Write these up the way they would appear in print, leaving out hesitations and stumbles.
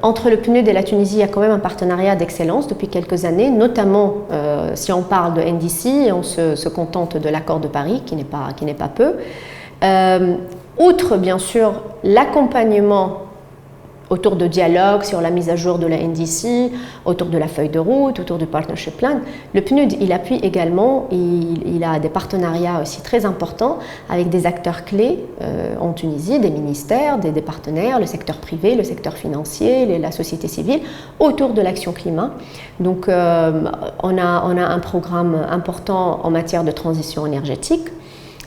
Entre le PNUD et la Tunisie, il y a quand même un partenariat d'excellence depuis quelques années, notamment si on parle de NDC, on se contente de l'accord de Paris, qui n'est pas peu. Outre, bien sûr, l'accompagnement autour de dialogue sur la mise à jour de la NDC, autour de la feuille de route, autour du partnership plan. Le PNUD, il appuie également, il a des partenariats aussi très importants avec des acteurs clés en Tunisie, des ministères, des partenaires, le secteur privé, le secteur financier, la société civile, autour de l'action climat. Donc on a un programme important en matière de transition énergétique.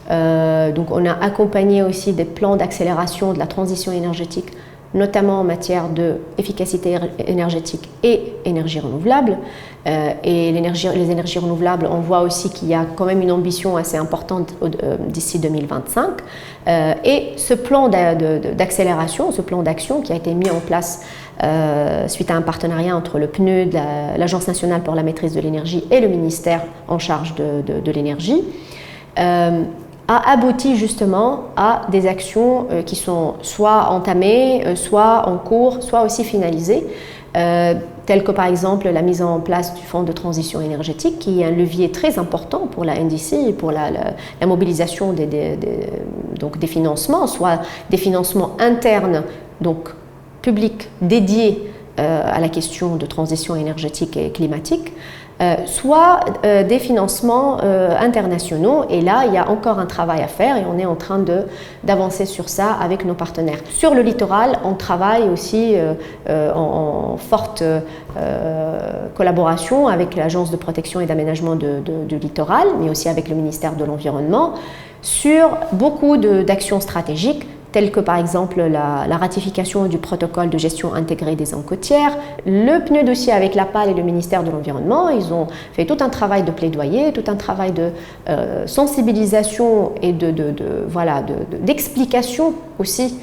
Donc on a accompagné aussi des plans d'accélération de la transition énergétique, notamment en matière d'efficacité énergétique et énergie renouvelable. Et les énergies renouvelables, on voit aussi qu'il y a quand même une ambition assez importante d'ici 2025. Et ce plan d'accélération, ce plan d'action qui a été mis en place suite à un partenariat entre le PNUD, l'Agence nationale pour la maîtrise de l'énergie et le ministère en charge de l'énergie, a abouti justement à des actions qui sont soit entamées, soit en cours, soit aussi finalisées, telles que par exemple la mise en place du fonds de transition énergétique, qui est un levier très important pour la NDC et pour la mobilisation donc des financements, soit des financements internes, donc publics, dédiés à la question de transition énergétique et climatique, soit des financements internationaux. Et là, il y a encore un travail à faire et on est en train d'avancer sur ça avec nos partenaires. Sur le littoral, on travaille aussi en forte collaboration avec l'Agence de protection et d'aménagement du littoral, mais aussi avec le ministère de l'Environnement, sur beaucoup d'actions stratégiques, telles que par exemple la ratification du protocole de gestion intégrée des zones côtières. Le PNUD aussi avec la PAL et le ministère de l'Environnement, ils ont fait tout un travail de plaidoyer, tout un travail de sensibilisation et d'explication aussi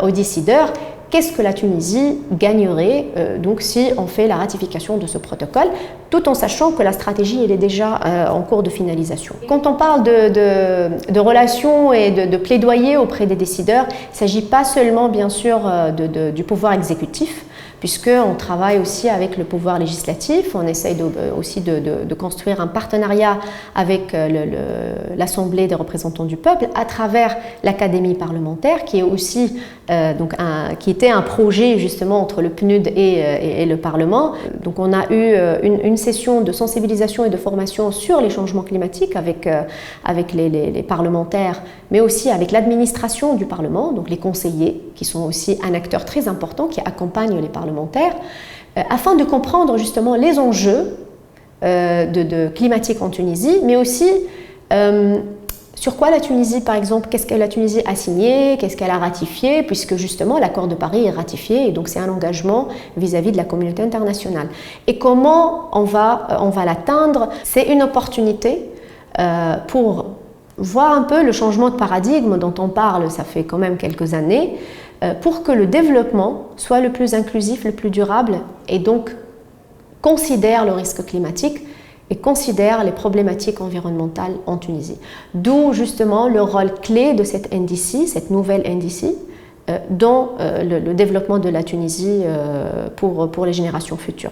aux décideurs. Qu'est-ce que la Tunisie gagnerait donc si on fait la ratification de ce protocole, tout en sachant que la stratégie elle est déjà en cours de finalisation. Quand on parle de relations et de plaidoyer auprès des décideurs, il ne s'agit pas seulement bien sûr du pouvoir exécutif, puisqu'on travaille aussi avec le pouvoir législatif, on essaye aussi de construire un partenariat avec l'Assemblée des représentants du peuple à travers l'Académie parlementaire, qui est aussi qui était un projet justement entre le PNUD et le Parlement. Donc on a eu une session de sensibilisation et de formation sur les changements climatiques avec les parlementaires, mais aussi avec l'administration du Parlement, donc les conseillers, qui sont aussi un acteur très important qui accompagne les parlementaires, afin de comprendre justement les enjeux climatiques en Tunisie, mais aussi sur quoi la Tunisie, par exemple, qu'est-ce que la Tunisie a signé, qu'est-ce qu'elle a ratifié, puisque justement l'accord de Paris est ratifié et donc c'est un engagement vis-à-vis de la communauté internationale. Et comment on va l'atteindre? C'est une opportunité pour voir un peu le changement de paradigme dont on parle, ça fait quand même quelques années, pour que le développement soit le plus inclusif, le plus durable et donc considère le risque climatique et considère les problématiques environnementales en Tunisie. D'où justement le rôle clé de cette NDC, cette nouvelle NDC, dans le développement de la Tunisie pour les générations futures.